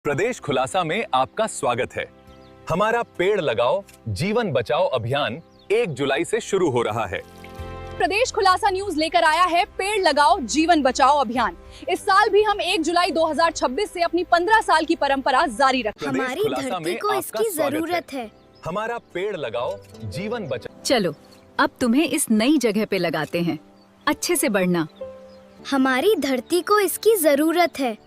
प्रदेश खुलासा में आपका स्वागत है। हमारा पेड़ लगाओ जीवन बचाओ अभियान 1 जुलाई से शुरू हो रहा है। प्रदेश खुलासा न्यूज लेकर आया है पेड़ लगाओ जीवन बचाओ अभियान। इस साल भी हम 1 जुलाई 2026 से अपनी 15 साल की परंपरा जारी रखेंगे। हमारी धरती को इसकी जरूरत है। हमारा पेड़ लगाओ जीवन बचाओ। चलो अब तुम्हें इस नई जगह पे लगाते हैं, अच्छे से बढ़ना। हमारी धरती को इसकी जरूरत है।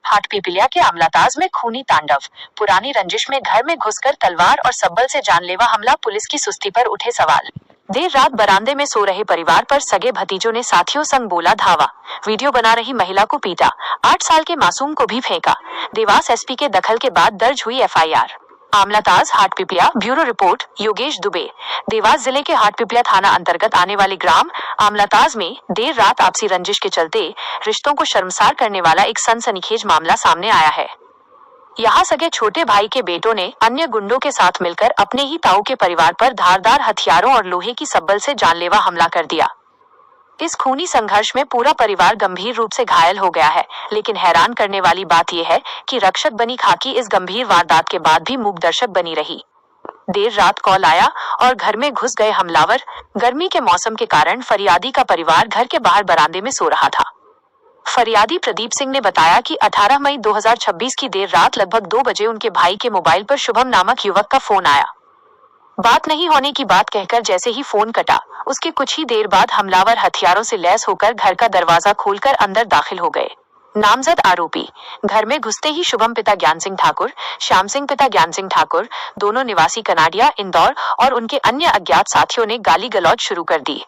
हाटपिपलिया के अमलाताज में खूनी तांडव। पुरानी रंजिश में घर में घुसकर तलवार और सब्बल से जानलेवा हमला। पुलिस की सुस्ती पर उठे सवाल। देर रात बरामदे में सो रहे परिवार पर सगे भतीजों ने साथियों संग बोला धावा। वीडियो बना रही महिला को पीटा। 8 साल के मासूम को भी फेंका। देवास एसपी के दखल के बाद दर्ज हुई FIR. Amlataj Hatpipliya. Bureau report Yogesh Dubey. Dewas जिले के हाटपिपलिया थाना अंतर्गत आने वाले ग्राम आमलाताज में देर रात आपसी रंजिश के चलते रिश्तों को शर्मसार करने वाला एक सनसनीखेज मामला सामने आया है। यहाँ सगे छोटे भाई के बेटों ने अन्य गुंडों के साथ मिलकर अपने ही ताऊ के परिवार पर धारदार हथियारों और लोहे की सब्बल से जानलेवा हमला कर दिया। इस खूनी संघर्ष में पूरा परिवार गंभीर रूप से घायल हो गया है, लेकिन हैरान करने वाली बात यह है कि रक्षक बनी खाकी इस गंभीर वारदात के बाद भी मूक दर्शक बनी रही। देर रात कॉल आया और घर में घुस गए हमलावर। गर्मी के मौसम के कारण फरियादी का परिवार घर के बाहर बरामदे में सो रहा था। फरियादी प्रदीप सिंह ने बताया कि 18 मई 2026 की देर रात लगभग 2 बजे उनके भाई के मोबाइल पर शुभम नामक युवक का फोन आया। बात नहीं होने की बात कहकर जैसे ही फोन कटा, उसके कुछ ही देर बाद हमलावर हथियारों से लैस होकर घर का दरवाजा खोलकर अंदर दाखिल हो गए। नामजद आरोपी घर में घुसते ही शुभम पिता ज्ञान सिंह ठाकुर, श्याम सिंह पिता ज्ञान सिंह ठाकुर, दोनों निवासी कनाडिया इंदौर और उनके अन्य अज्ञात साथियों ने गाली गलौज शुरू कर दी।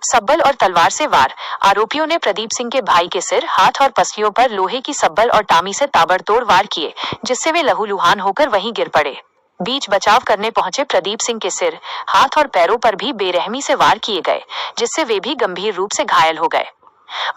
सब्बल और तलवार से वार। आरोपियों ने प्रदीप सिंह के भाई के सिर, हाथ और पसलियों पर लोहे की सब्बल और टामी से ताबड़तोड़ वार किए, जिससे वे लहूलुहान होकर वहीं गिर पड़े। बीच बचाव करने पहुंचे प्रदीप सिंह के सिर, हाथ और पैरों पर भी बेरहमी से वार किए गए, जिससे वे भी गंभीर रूप से घायल हो गए।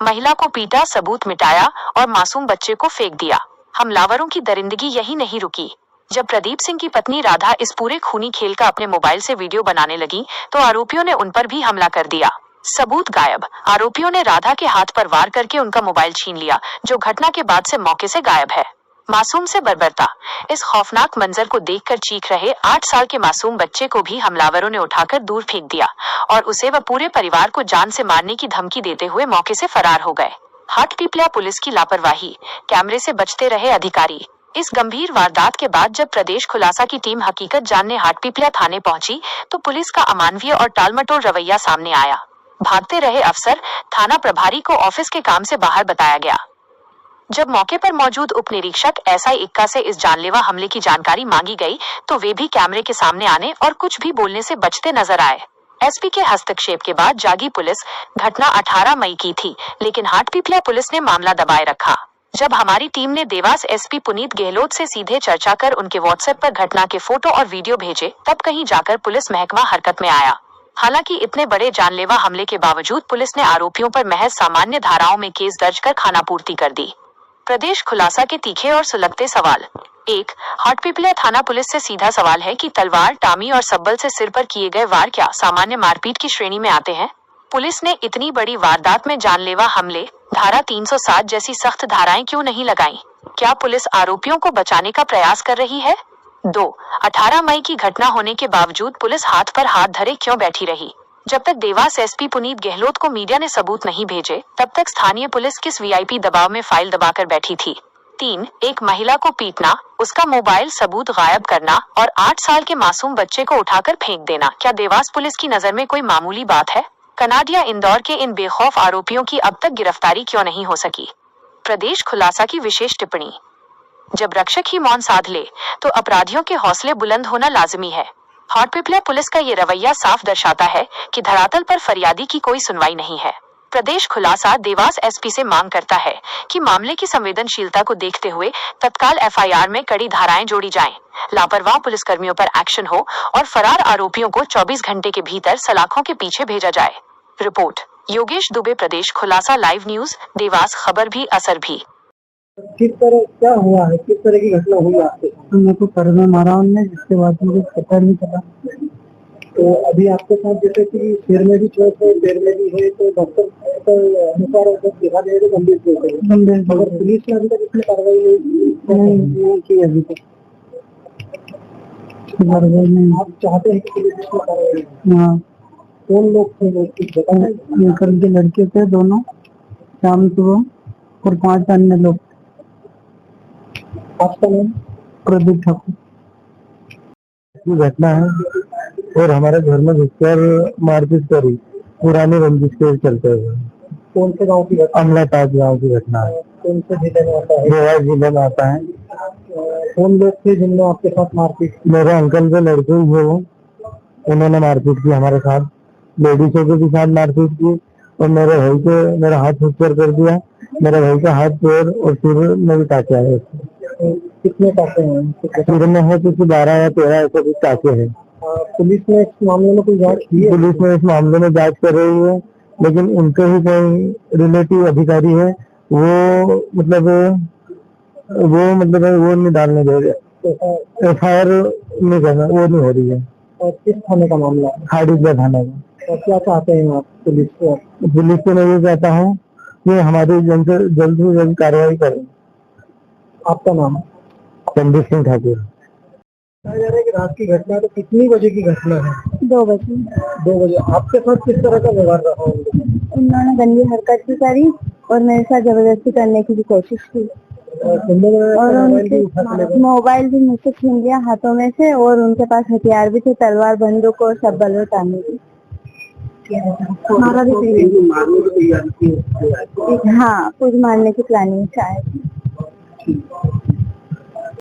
महिला को पीटा, सबूत मिटाया और मासूम बच्चे को फेंक दिया। हमलावरों की दरिंदगी यही नहीं रुकी। जब प्रदीप सिंह की पत्नी राधा इस पूरे खूनी खेल का अपने मोबाइल से वीडियो बनाने लगी, तो आरोपियों ने उन पर भी हमला कर दिया। सबूत गायब। आरोपियों ने राधा के हाथ पर वार करके उनका मोबाइल छीन लिया, जो घटना के बाद से मौके से गायब है। मासूम से बर्बरता। इस खौफनाक मंजर को देखकर चीख रहे 8 साल के मासूम बच्चे को भी हमलावरों ने उठाकर दूर फेंक दिया और उसे व पूरे परिवार को जान से मारने की धमकी देते हुए मौके से फरार हो गए। हाटपिपलिया पुलिस की लापरवाही। कैमरे से बचते रहे अधिकारी। इस गंभीर वारदात के बाद जब प्रदेश खुलासा की टीम हकीकत जानने हाटपिपलिया थाने पहुंची, तो पुलिस का अमानवीय और टालमटोल रवैया सामने आया। भागते रहे अफसर, थाना प्रभारी को ऑफिस के काम से बाहर बताया गया। जब मौके पर मौजूद उप निरीक्षक एसआई इक्का से इस जानलेवा हमले की जानकारी मांगी गई, तो वे भी कैमरे के सामने आने और कुछ भी बोलने से बचते नजर आए। एसपी के हस्तक्षेप के बाद जागी पुलिस। घटना 18 मई की थी, लेकिन हाटपिपलिया पुलिस ने मामला दबाए रखा। जब हमारी टीम ने देवास एसपी पुनीत गहलोत से सीधे चर्चा कर उनके व्हाट्सएप पर घटना के फोटो और वीडियो भेजे, तब कहीं जाकर पुलिस महकमा हरकत में आया। हालांकि इतने बड़े जानलेवा हमले के बावजूद पुलिस ने आरोपियों पर महज सामान्य धाराओं में केस दर्ज कर खानापूर्ति कर दी। प्रदेश खुलासा के तीखे और सुलगते सवाल। 1. हाटपिपलिया थाना पुलिस से सीधा सवाल है कि तलवार, टामी और सब्बल से सिर पर किए गए वार क्या सामान्य मारपीट की श्रेणी में आते हैं? पुलिस ने इतनी बड़ी वारदात में जानलेवा हमले, धारा 307 जैसी सख्त धाराएं क्यों नहीं लगाई? क्या पुलिस आरोपियों को बचाने का प्रयास कर रही है? 2. 18 मई की घटना होने के बावजूद पुलिस हाथ पर हाथ धरे क्यों बैठी रही? जब तक देवास एसपी पुनीत गहलोत को मीडिया ने सबूत नहीं भेजे, तब तक स्थानीय पुलिस किस वीआईपी दबाव में फाइल दबाकर बैठी थी? 3. एक महिला को पीटना, उसका मोबाइल सबूत गायब करना और 8 साल के मासूम बच्चे को उठाकर फेंक देना, क्या देवास पुलिस की नजर में कोई मामूली बात है? कनाडिया इंदौर के इन बेखौफ आरोपियों की अब तक गिरफ्तारी क्यों नहीं हो सकी? प्रदेश खुलासा की विशेष टिप्पणी। जब रक्षक ही मौन साध ले, तो अपराधियों के हौसले बुलंद होना लाजमी है। हाटपिपलिया पुलिस का ये रवैया साफ दर्शाता है कि धरातल पर फरियादी की कोई सुनवाई नहीं है। प्रदेश खुलासा देवास एसपी से मांग करता है कि मामले की संवेदनशीलता को देखते हुए तत्काल एफआईआर में कड़ी धाराएं जोड़ी जाएं, लापरवाह पुलिसकर्मियों पर एक्शन हो और फरार आरोपियों को 24 घंटे के भीतर सलाखों के पीछे भेजा जाए। रिपोर्ट योगेश दुबे, प्रदेश खुलासा लाइव न्यूज, देवास। खबर भी असर भी। किस तरह क्या हुआ है, किस तरह की घटना हुई आपके साथ? तो मेरे को सर में मारा उनने, जिसके बाद मुझे पता नहीं चला। तो अभी आपके साथ जैसे कि सिर में भी चोट है, पैर में भी है, तो डॉक्टर के अनुसार दिखा दे रहे गंभीर चोट है। मगर पुलिस ने अभी तक इसमें कार्रवाई नहीं की अभी तक। आप चाहते हैं कि पुलिस इसमें कार्रवाई? हाँ। कौन लोग थे वो कुछ बताएं? अंकल के लड़के थे दोनों, शाम सुबह, और 5 अन्य लोग। आपका नाम? प्रदीप ठाकुर। घटना है और हमारे घर में घुसकर मारपीट करी, पुरानी रंजिश के चलते हुए। कौन से गांव की घटना? अमलाताज गांव की घटना है। कौन से जिले में आता है? देवास जिले में आता है। कौन लोग थे जिनने आपके साथ मारपीट? मेरे अंकल के लड़के ही है वो, उन्होंने मारपीट की हमारे साथ। लेडीजों के भी साथ मारपीट की और मेरे भाई के मेरा हाथ फ्रैक्चर कर दिया। मेरे भाई का हाथ, पैर और सिर में भी टाके आए। कितने टाके हैं? सिर में है कुछ 12 या 13 ऐसे कुछ टाके हैं। पुलिस ने इस मामले में कोई जांच की है? पुलिस ने इस मामले में जांच कर रही है, लेकिन उनके ही कोई रिलेटिव अधिकारी है, वो मतलब वो नहीं डालने दे रहे, FIR नहीं करना, वो नहीं हो रही है। और किस थाने का मामला है? खाड़ीगढ़ थाने का। और क्या चाहते हैं आप पुलिस को? पुलिस को मैं ये चाहता हूँ कि हमारी जल्द से जल्द कार्रवाई करें। आपका नाम? संदीप सिंह ठाकुर। रात की घटना, तो कितनी बजे की घटना है? 2 बजे। 2 बजे। आपके साथ किस तरह का व्यवहार रहा? उन्होंने गंदी हरकत भी करी और मेरे साथ जबरदस्ती करने की भी कोशिश की, और उनके मोबाइल भी मुझसे छीन लिया हाथों में से, और उनके पास हथियार भी थे, तलवार, बंदूक और सब बलूताने की। हाँ, कुछ मारने की प्लानिंग शायद।